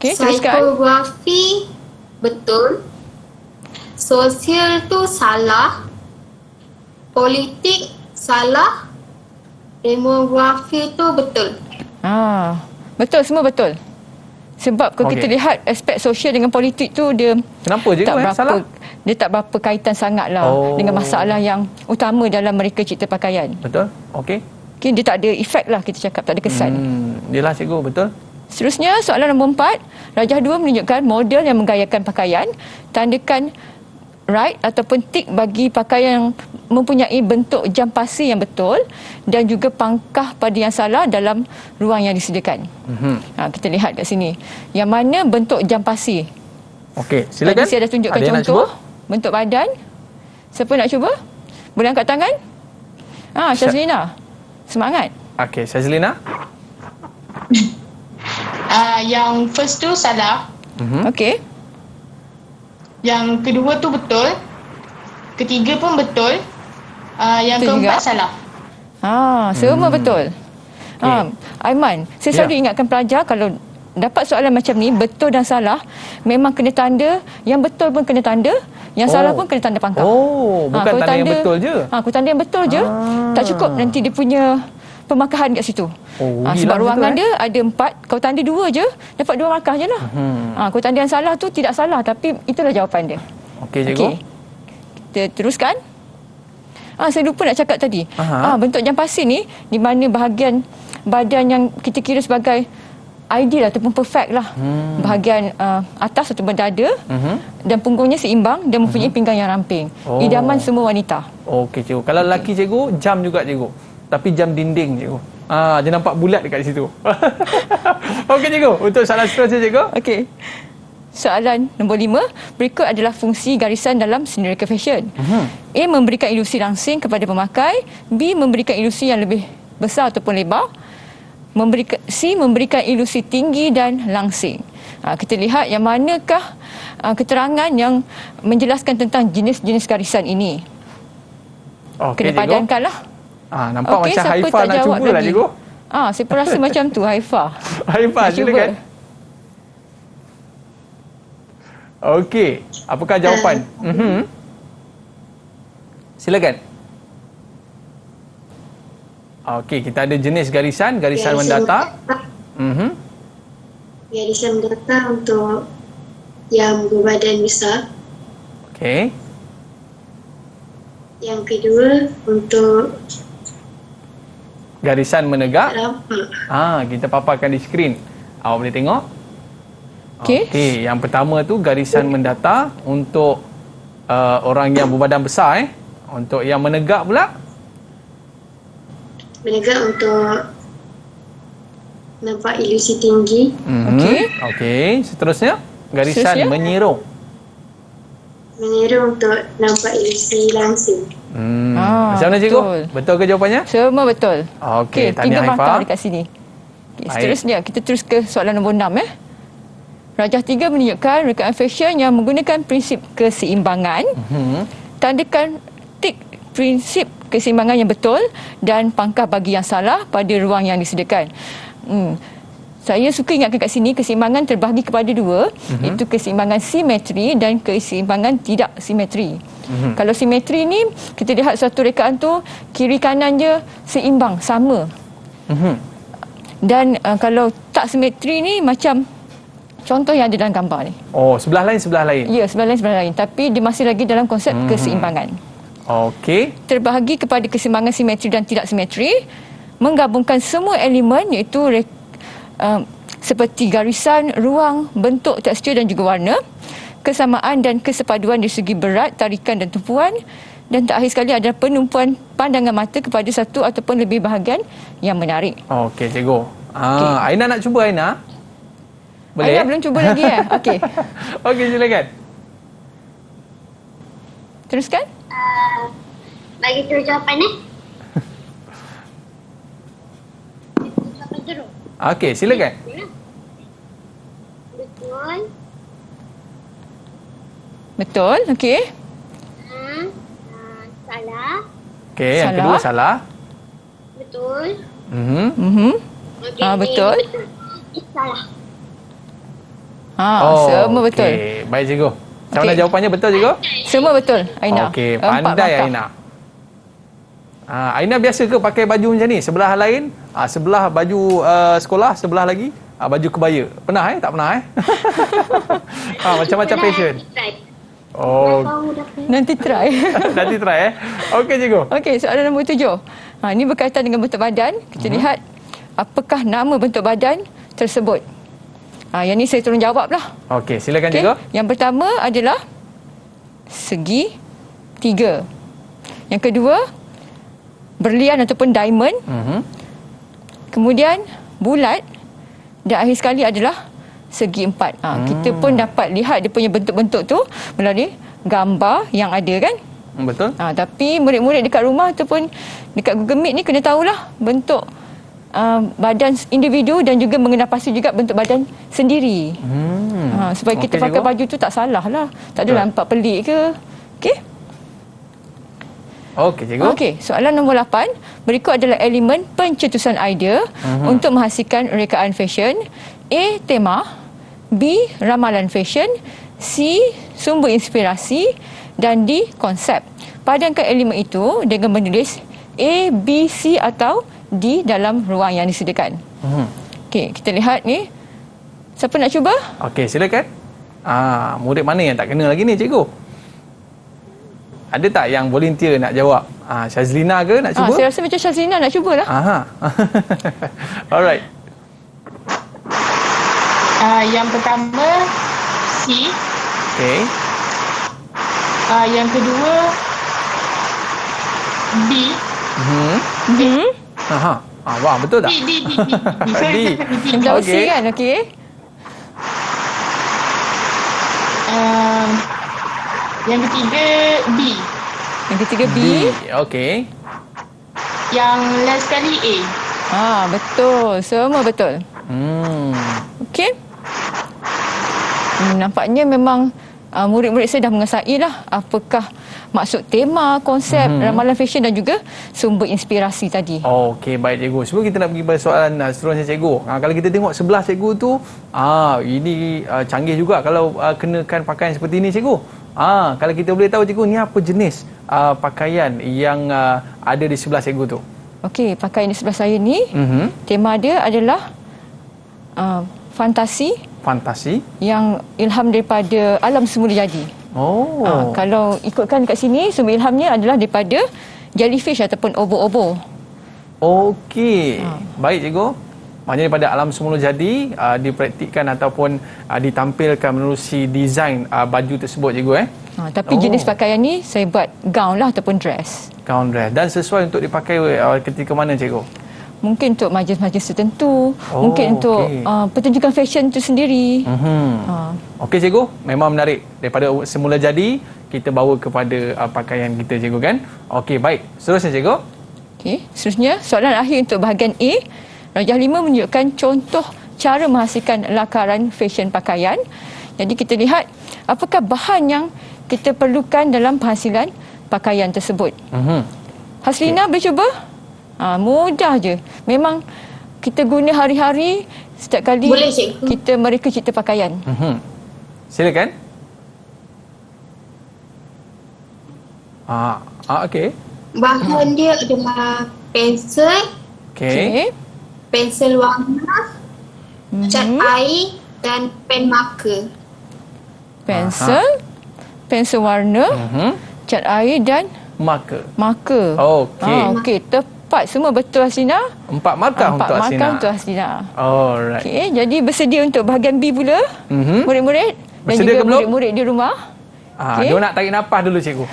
Teruskan. Psikografi betul. Sosial tu salah. Politik salah. Demografi tu betul. Betul, semua betul. Sebab kalau kita lihat aspek sosial dengan politik tu dia kenapa je salah? Dia tak berapa kaitan sangatlah dengan masalah yang utama dalam mereka cipta pakaian. Betul. Okey. Dia tak ada efek lah, kita cakap, tak ada kesan. Yelah cikgu, betul. Seterusnya, soalan nombor 4. Rajah 2 menunjukkan model yang menggayakan pakaian. Tandakan right ataupun tick bagi pakaian yang mempunyai bentuk jam pasi yang betul dan juga pangkah pada yang salah dalam ruang yang disediakan. Kita lihat kat sini. Yang mana bentuk jam pasi? Okey, silakan. Tadi saya dah tunjukkan contoh bentuk badan. Siapa nak cuba? Boleh angkat tangan? Syazlina. Semangat. Okey, Syazlina. Yang first tu salah. Okey. Yang kedua tu betul. Ketiga pun betul. Yang betul keempat juga salah. Semua betul. Aiman, saya selalu ingatkan pelajar kalau dapat soalan macam ni, betul dan salah, memang kena tanda, yang betul pun kena tanda, yang salah pun kena tanda pangkah. Bukan tanda yang betul je. Kalau tanda yang betul je, tak cukup nanti dia punya pemakahan kat situ. Sebab ruangan dia ada 4, kalau tanda 2 je, dapat 2 markah je lah. Kalau tanda yang salah tu tidak salah, tapi itulah jawapan dia. Okey, cikgu. Kita teruskan. Saya lupa nak cakap tadi. Bentuk jam pasi ni, di mana bahagian badan yang kita kira sebagai ideal ataupun perfect lah. Bahagian atas ataupun dada dan punggungnya seimbang dan mempunyai pinggang yang ramping. Idaman semua wanita. Okey cikgu. Kalau lelaki cikgu, jam juga cikgu. Tapi jam dinding cikgu. Dia nampak bulat dekat situ. Okey cikgu, untuk soalan seterusnya cikgu. Okey. Soalan nombor 5. Berikut adalah fungsi garisan dalam seni reka fashion. A. Memberikan ilusi langsing kepada pemakai. B. Memberikan ilusi yang lebih besar ataupun lebar. memberikan ilusi tinggi dan langsing. Kita lihat yang manakah keterangan yang menjelaskan tentang jenis-jenis garisan ini. Okey, Kena padankanlah. Nampak Okey, macam siapa Haifah tak nak jawab cuba lah, lagi? cikgu. Saya pun rasa macam tu, Haifah. Haifah, Nak cuba. silakan. Okey, apakah jawapan? Silakan. Okey, kita ada jenis garisan mendata. Garisan mendata untuk yang berbadan besar. Okey. Yang kedua untuk Garisan menegak. nampak. Kita paparkan di skrin. Awak boleh tengok. Okey. Okey, yang pertama tu garisan mendata untuk orang yang berbadan besar. Untuk yang menegak pula. Menegak untuk nampak ilusi tinggi. Okey, seterusnya garisan Seterusnya? menyirung. Menyeru untuk nampak ilusi langsing. Macam mana cikgu? Betul ke jawapannya? Semua betul. Okey, tahniah 3 Haifah. markah dekat sini. Baik. Seterusnya, kita terus ke soalan nombor 6. Rajah 3 menunjukkan rekaan fashion yang menggunakan prinsip keseimbangan. Tandakan tik prinsip keseimbangan yang betul dan pangkah bagi yang salah pada ruang yang disediakan. Saya suka ingatkan kat sini, keseimbangan terbahagi kepada 2, iaitu keseimbangan simetri dan keseimbangan tidak simetri. Kalau simetri ni, kita lihat satu rekaan tu, kiri kanan je seimbang, sama. Dan kalau tak simetri ni, macam contoh yang ada dalam gambar ni. Sebelah lain. Ya, sebelah lain. Tapi dia masih lagi dalam konsep keseimbangan. Okey. Terbahagi kepada keseimbangan simetri dan tidak simetri, menggabungkan semua elemen iaitu seperti garisan, ruang, bentuk, tekstur dan juga warna, kesamaan dan kesepaduan dari segi berat, tarikan dan tumpuan, dan terakhir sekali adalah penumpuan pandangan mata kepada satu ataupun lebih bahagian yang menarik. Okey, cikgu. Aina nak cuba, Aina? Boleh? Aina belum cuba lagi Okey. Okey, silakan. Teruskan. Bagi tu jawapan Jawapan terus. Okey, silakan. Betul. Betul, okey. Salah. Okey, yang kedua salah. Betul. Okey, betul. Salah. Semua betul. Okey, baik cikgu. Macam mana jawapannya, betul cikgu? Semua betul, Aina. Okey, 4 pandai markah. Aina. Aina biasa ke pakai baju macam ni? Sebelah lain, sebelah baju sekolah, sebelah lagi baju kebaya. Pernah Tak pernah macam-macam fashion. Nanti try. Nanti try Okey cikgu. Okey, soalan nombor 7. Ini berkaitan dengan bentuk badan. Kita lihat apakah nama bentuk badan tersebut. Yang ni saya tolong jawab lah. Okey, silakan cikgu. Yang pertama adalah segi 3. Yang kedua, berlian ataupun diamond. Kemudian bulat, dan akhir sekali adalah segi 4. Kita pun dapat lihat dia punya bentuk-bentuk tu melalui gambar yang ada kan. Betul. Tapi murid-murid dekat rumah ataupun dekat Google Meet ni kena tahulah bentuk badan individu dan juga mengenal pasti juga bentuk badan sendiri. Supaya kita pakai baju tu tak salah lah. Tak adalah nampak pelik ke. Okey? Okey, cikgu. Okey, soalan nombor 8. Berikut adalah elemen pencetusan idea untuk menghasilkan rekaan fashion. A. Tema. B. Ramalan fashion. C. Sumber inspirasi. Dan D. Konsep. Padankan elemen itu dengan menulis A, B, C atau D dalam ruang yang disediakan. Okey, kita lihat ni. Siapa nak cuba? Okey, silakan. Murid mana yang tak kena lagi ni, cikgu? Ada tak yang volunteer nak jawab? Syazlina ke nak cuba? Saya rasa macam Syazlina nak cubalah. Alright. Yang pertama C. Okey. Yang kedua B. D. Wah, betul tak? D. Dah usi kan? Okey. Yang ketiga B. Yang ketiga B. Okey. Yang last sekali A. Betul. Semua betul. Okey. Nampaknya memang murid-murid saya dah mengesai lah apakah maksud tema, konsep ramalan fashion dan juga sumber inspirasi tadi. Okey, baik cikgu. Sebelum kita nak pergi pada soalan seterusnya cikgu. Kalau kita tengok sebelah cikgu tu, ini canggih juga kalau kenakan pakaian seperti ini cikgu. Kalau kita boleh tahu cikgu, ni apa jenis pakaian yang ada di sebelah cikgu tu? Okey, pakaian di sebelah saya ni, tema dia adalah fantasi yang ilham daripada alam semula jadi. Kalau ikutkan kat sini, sumber ilhamnya adalah daripada jellyfish ataupun obo-obo. Okey. Baik cikgu. Maknanya daripada alam semula jadi dipraktikkan ataupun ditampilkan menerusi desain baju tersebut cikgu Tapi jenis pakaian ni saya buat gown lah ataupun dress. Gown dress. Dan sesuai untuk dipakai ketika mana cikgu? Mungkin untuk majlis-majlis tertentu, mungkin untuk pertunjukan fashion itu sendiri. Okey cikgu, memang menarik. Daripada semula jadi, kita bawa kepada pakaian kita cikgu kan? Okey, baik. Seterusnya cikgu. Okey, seterusnya soalan akhir untuk bahagian A. Rajah 5 menunjukkan contoh cara menghasilkan lakaran fashion pakaian. Jadi kita lihat apakah bahan yang kita perlukan dalam penghasilan pakaian tersebut. Haslina boleh cuba? Mudah je. Memang kita guna hari-hari setiap kali kita mereka cipta pakaian. Silakan. Okey. Bahan dia adalah pensel, pensel warna, cat air dan pen marker. Pensel warna, cat air dan marker. Okey, tepat semua betul Haslina. 4 markah untuk Haslina. 4 markah untuk Haslina. Alright. Okey, jadi bersedia untuk bahagian B pula. Murid-murid dan bersedia juga murid-murid di rumah. Dia nak tarik nafas dulu cikgu.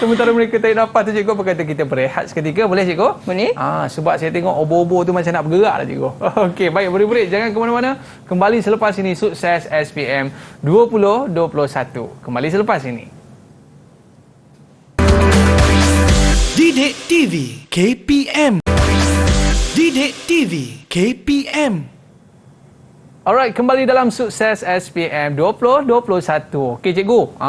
Sementara mereka tarik nafas tu cikgu, apa kata kita berehat seketika, boleh cikgu? Boleh. Sebab saya tengok obo-obo tu macam nak bergerak lah cikgu. Okey, baik murid-murid, jangan ke mana-mana. Kembali selepas ini Sukses SPM 2021. Kembali selepas ini. Didik TV KPM. Didik TV KPM. Alright, kembali dalam Sukses SPM 2021. Okey cikgu,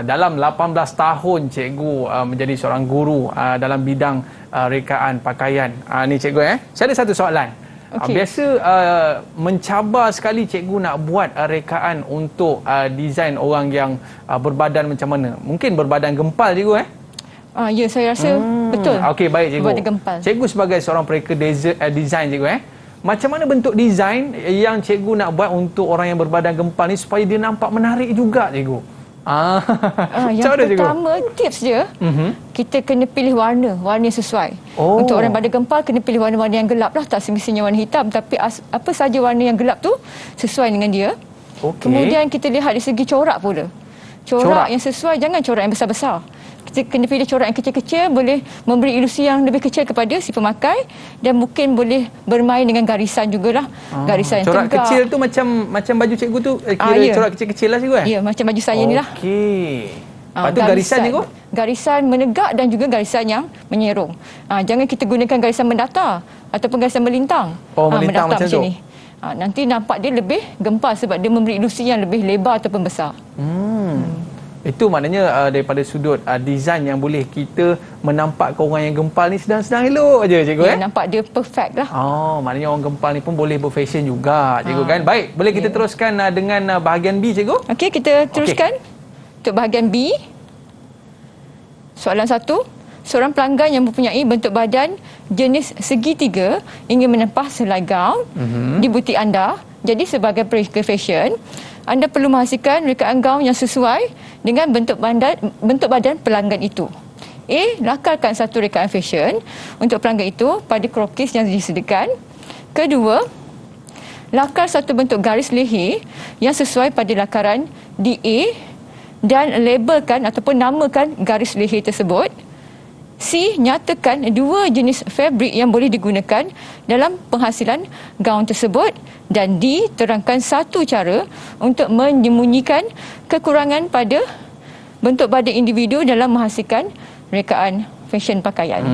dalam 18 tahun cikgu menjadi seorang guru dalam bidang rekaan pakaian. Ni cikgu saya ada satu soalan. Biasa mencabar sekali cikgu nak buat rekaan untuk desain orang yang berbadan macam mana? Mungkin berbadan gempal cikgu Ya, saya rasa betul. Okey, baik cikgu. Berbadan gempal. Cikgu sebagai seorang pereka desain cikgu macam mana bentuk desain yang cikgu nak buat untuk orang yang berbadan gempal ni supaya dia nampak menarik juga cikgu? Yang pertama tips dia, kita kena pilih warna yang sesuai. Untuk orang badan gempal kena pilih warna-warna yang gelap lah, tak semestinya warna hitam, tapi apa saja warna yang gelap tu sesuai dengan dia. Kemudian kita lihat dari segi corak pula. Corak yang sesuai, jangan corak yang besar-besar. Kita kena pilih corak yang kecil-kecil, boleh memberi ilusi yang lebih kecil kepada si pemakai dan mungkin boleh bermain dengan garisan jugalah. Garisan yang corak tegak. Kecil tu macam baju cikgu tu kira corak kecil-kecil lah cikgu Ya, macam baju saya ni lah. Okey. Lepas tu garisan cikgu? Garisan menegak dan juga garisan yang menyerong. Jangan kita gunakan garisan mendatar ataupun garisan melintang. Melintang macam tu. Ni. Nanti nampak dia lebih gempal sebab dia memberi ilusi yang lebih lebar ataupun besar. Itu maknanya daripada sudut desain yang boleh kita menampakkan orang yang gempal ni sedang-sedang elok aja cikgu nampak dia perfect lah. Maknanya orang gempal ni pun boleh berfashion juga cikgu kan. Baik, boleh kita teruskan dengan bahagian B cikgu? Okey, kita teruskan untuk bahagian B. Soalan 1. Seorang pelanggan yang mempunyai bentuk badan jenis segitiga ingin menempah selai gaun di butik anda. Jadi sebagai pereka fashion, anda perlu menghasilkan rekaan gaun yang sesuai dengan bentuk badan pelanggan itu. A. Lakarkan satu rekaan fashion untuk pelanggan itu pada krokis yang disediakan. Kedua, lakar satu bentuk garis leher yang sesuai pada lakaran DA dan labelkan ataupun namakan garis leher tersebut. C. Nyatakan dua jenis fabrik yang boleh digunakan dalam penghasilan gaun tersebut. Dan D. Terangkan satu cara untuk menyembunyikan kekurangan pada bentuk badan individu dalam menghasilkan rekaan fashion pakaian.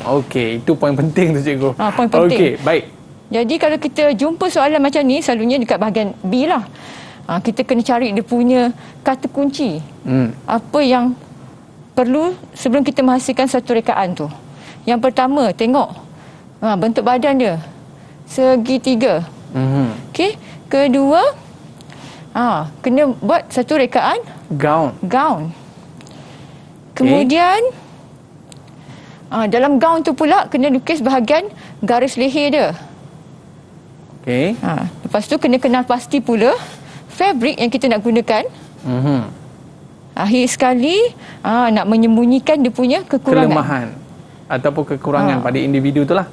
Okey, itu poin penting tu cikgu. Poin penting. Okey, baik. Jadi kalau kita jumpa soalan macam ni, selalunya dekat bahagian B lah. Kita kena cari dia punya kata kunci. Apa yang perlu sebelum kita menghasilkan satu rekaan tu. Yang pertama, tengok bentuk badan dia. Segitiga. Okey. Kedua, kena buat satu rekaan gown. Kemudian dalam gown tu pula kena lukis bahagian garis leher dia. Okey. Lepas tu kena kenal pasti pula fabric yang kita nak gunakan. Akhir sekali nak menyembunyikan dia punya kekurangan. Kelemahan ataupun kekurangan pada individu tu lah.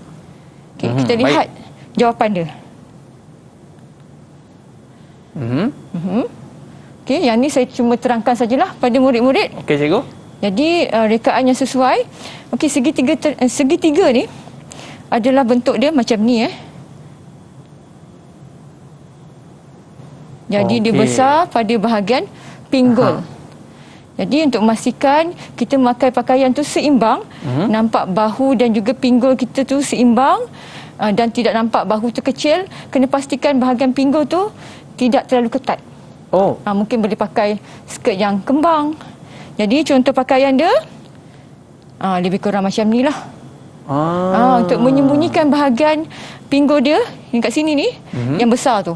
Okey, kita lihat jawapan dia. Okey, yang ni saya cuma terangkan sajalah pada murid-murid. Okey, cikgu. Jadi rekaan yang sesuai. Okey, segitiga ni adalah bentuk dia macam ni Jadi dia besar pada bahagian pinggul. Jadi untuk memastikan kita memakai pakaian tu seimbang, nampak bahu dan juga pinggul kita tu seimbang dan tidak nampak bahu tu kecil, kena pastikan bahagian pinggul tu tidak terlalu ketat. Mungkin boleh pakai skirt yang kembang. Jadi contoh pakaian dia lebih kurang macam ni lah. Untuk menyembunyikan bahagian pinggul dia yang kat sini ni, yang besar tu.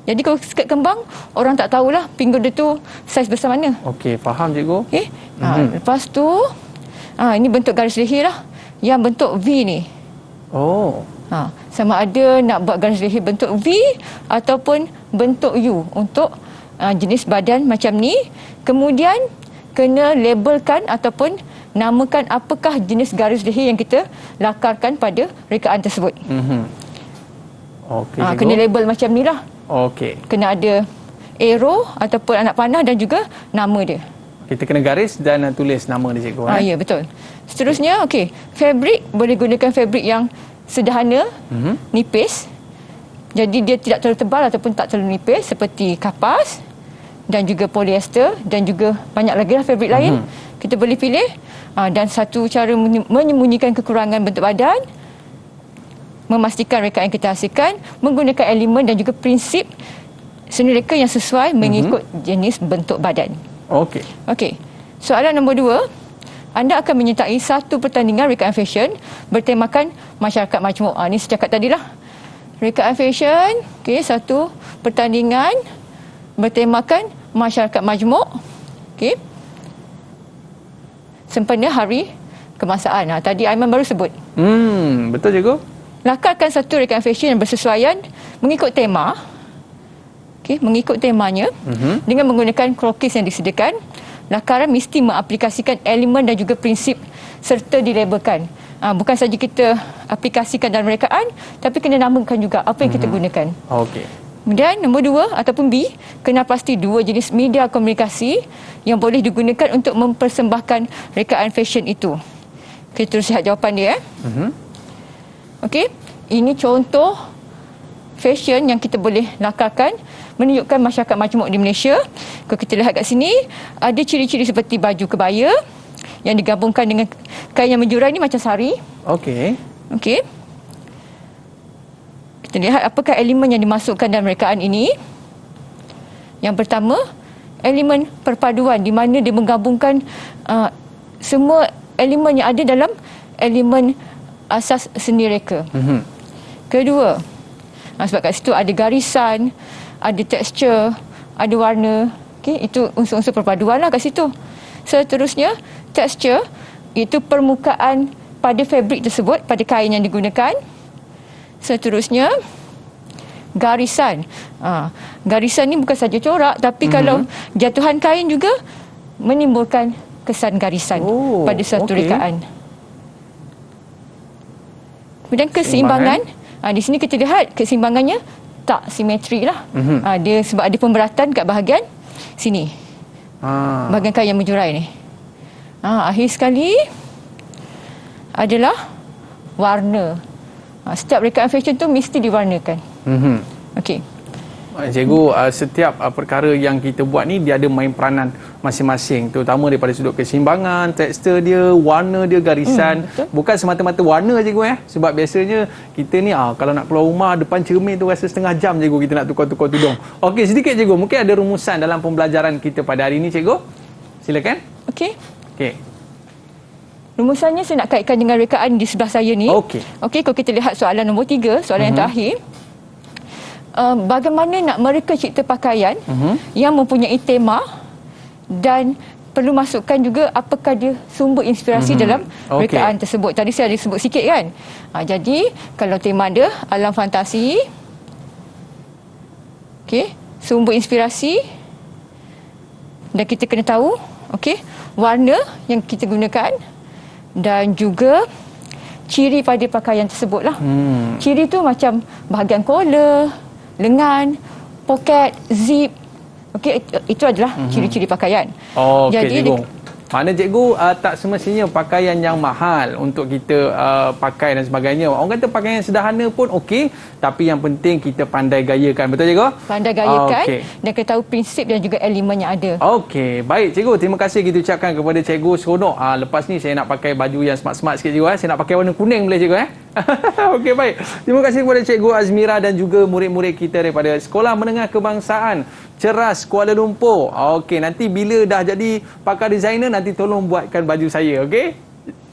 Jadi kalau skirt kembang, orang tak tahulah pinggul dia tu saiz besar mana. Okey, faham cikgu. Okey. Lepas tu ini bentuk garis leher lah. Yang bentuk V ni. Sama ada nak buat garis leher bentuk V ataupun bentuk U untuk jenis badan macam ni. Kemudian kena labelkan ataupun namakan apakah jenis garis leher yang kita lakarkan pada rekaan tersebut. Okey, kena label macam ni lah. Okey. Kena ada arrow ataupun anak panah dan juga nama dia. Kita kena garis dan tulis nama dia, cikgu. Ya, betul. Seterusnya, okey. Fabric, boleh gunakan fabric yang sederhana, nipis. Jadi dia tidak terlalu tebal ataupun tak terlalu nipis, seperti kapas dan juga polyester dan juga banyak lagi lah fabric lain. Kita boleh pilih. Dan satu cara menyembunyikan kekurangan bentuk badan, memastikan rekaan yang kita hasilkan menggunakan elemen dan juga prinsip seni reka yang sesuai mengikut jenis bentuk badan. Okey. Soalan nombor 2. Anda akan menyertai satu pertandingan rekaan fashion bertemakan masyarakat majmuk. Ini saya cakap tadilah. Rekaan fashion, okey, satu pertandingan bertemakan masyarakat majmuk. Okey. Sempena hari kebangsaan. Tadi Aiman baru sebut. Betul, cikgu. Lakarkan satu rekaan fashion yang bersesuaian mengikut tema. Okey, mengikut temanya dengan menggunakan krokis yang disediakan. Lakaran mesti mengaplikasikan elemen dan juga prinsip serta dilabelkan. Bukan saja kita aplikasikan dalam rekaan, tapi kena namakan juga apa yang kita gunakan. Okey. Kemudian nombor 2 ataupun B, kena pasti 2 jenis media komunikasi yang boleh digunakan untuk mempersembahkan rekaan fashion itu. Kita terus lihat jawapan dia. Okey, ini contoh fashion yang kita boleh lakarkan menunjukkan masyarakat majmuk di Malaysia. Kalau kita lihat kat sini, ada ciri-ciri seperti baju kebaya yang digabungkan dengan kain yang menjurai ni macam sari. Okey. Kita lihat apakah elemen yang dimasukkan dalam rekaan ini. Yang pertama, elemen perpaduan di mana dia menggabungkan semua elemen yang ada dalam elemen asas seni reka. Kedua, sebab kat situ ada garisan, ada tekstur, ada warna. Itu unsur-unsur perpaduan lah kat situ. Seterusnya, tekstur iaitu permukaan pada fabrik tersebut, pada kain yang digunakan. Seterusnya, garisan. Garisan ni bukan saja corak, tapi kalau jatuhan kain juga menimbulkan kesan garisan pada suatu rekaan. Kemudian keseimbangan. Di sini kita lihat keseimbangannya tak simetri lah. Dia sebab ada pemberatan kat bahagian sini. Bahagian kain yang menjurai ni. Akhir sekali adalah warna. Setiap rekaan fashion tu mesti diwarnakan. Okey. Cikgu, setiap perkara yang kita buat ni dia ada main peranan masing-masing, terutama daripada sudut keseimbangan, tekstur dia, warna dia, garisan. Bukan semata-mata warna cikgu sebab biasanya kita ni kalau nak keluar rumah depan cermin tu rasa setengah jam cikgu kita nak tukar-tukar tudung. Okey, sedikit cikgu, mungkin ada rumusan dalam pembelajaran kita pada hari ini cikgu. Silakan. Okey. Okey. Rumusannya saya nak kaitkan dengan rekaan di sebelah saya ni. Okey. Okey, kalau kita lihat soalan nombor 3, soalan yang terakhir. Bagaimana nak mereka cipta pakaian yang mempunyai tema dan perlu masukkan juga apakah dia sumber inspirasi dalam rekaan tersebut. Tadi saya ada sebut sikit kan. Jadi kalau tema dia alam fantasi, okey, sumber inspirasi, dan kita kena tahu okey, warna yang kita gunakan dan juga ciri pada pakaian tersebut lah. Ciri tu macam bahagian collar, lengan, poket, zip. Okey, itu adalah ciri-ciri pakaian. Okey, cikgu. Mana cikgu tak semestinya pakaian yang mahal untuk kita pakai dan sebagainya. Orang kata pakaian yang sederhana pun okey, tapi yang penting kita pandai gayakan. Betul cikgu? Pandai gayakan dan kita tahu prinsip dan juga elemen yang ada. Okey, baik cikgu. Terima kasih kita ucapkan kepada cikgu. Seronok. Lepas ni saya nak pakai baju yang smart-smart sikit cikgu. Saya nak pakai warna kuning boleh cikgu Okey, baik. Terima kasih kepada Cikgu Azmira dan juga murid-murid kita daripada Sekolah Menengah Kebangsaan Ceras Kuala Lumpur. Okey, nanti bila dah jadi pakar designer, nanti tolong buatkan baju saya, okey?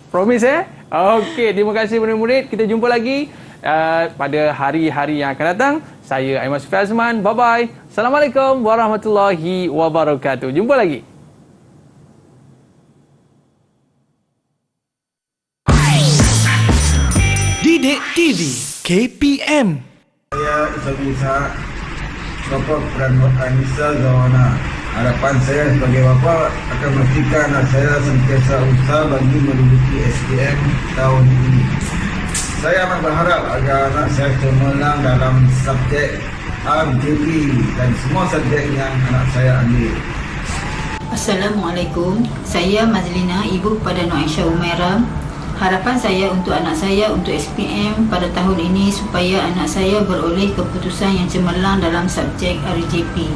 Promise Okey, terima kasih murid-murid. Kita jumpa lagi pada hari-hari yang akan datang. Saya Aiman Sufian Azman. Bye-bye. Assalamualaikum warahmatullahi wabarakatuh. Jumpa lagi. Didik TV KPM. Saya Isabel Ishak, bapa Puan Anissa Zawana. Harapan saya sebagai bapa akan memastikan anak saya sentiasa usaha bagi menduduki SPM tahun ini. Saya amat berharap agar anak saya cemerlang dalam subjek RJP dan semua subjek yang anak saya ambil. Assalamualaikum. Saya Mazlina, ibu kepada Nur Aisyah Umairah. Harapan saya untuk anak saya untuk SPM pada tahun ini supaya anak saya beroleh keputusan yang cemerlang dalam subjek RJP.